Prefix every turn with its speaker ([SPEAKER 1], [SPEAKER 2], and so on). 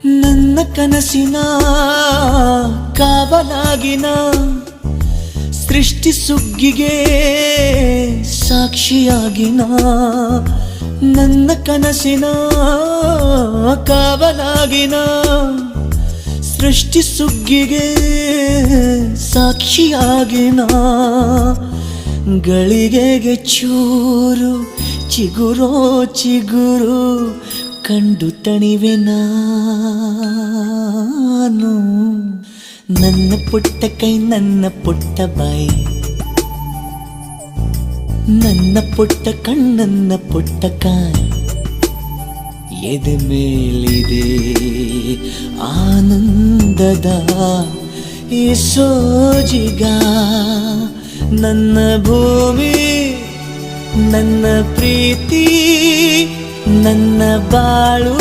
[SPEAKER 1] ನನ್ನ ಕನಸಿನ ಕಾವಲಾಗಿನ ಸೃಷ್ಟಿ ಸುಗ್ಗಿಗೆ ಸಾಕ್ಷಿಯಾಗಿನ ನನ್ನ ಕನಸಿನ ಕಾವಲಾಗಿನ ಸೃಷ್ಟಿ ಸುಗ್ಗಿಗೆ ಸಾಕ್ಷಿಯಾಗಿನ ಗಳಿಗೆಗೆ ಚೂರು ಚಿಗುರೋ ಚಿಗುರು ಕಂಡು ತಣಿವೆ ನಾನು ನನ್ನ ಪುಟ್ಟ ಕೈ ನನ್ನ ಪುಟ್ಟ ಬಾಯಿ ನನ್ನ ಪುಟ್ಟ ಕಣ್ಣನ್ನ ಪುಟ್ಟ ಕಾಯಿ ಎದೆ ಮೇಲಿದೆ ಆನಂದದ ಈ ಸೋಜಿಗ ನನ್ನ ಭೂಮಿ ನನ್ನ ಪ್ರೀತಿ ನನ್ನ ಬಾಳು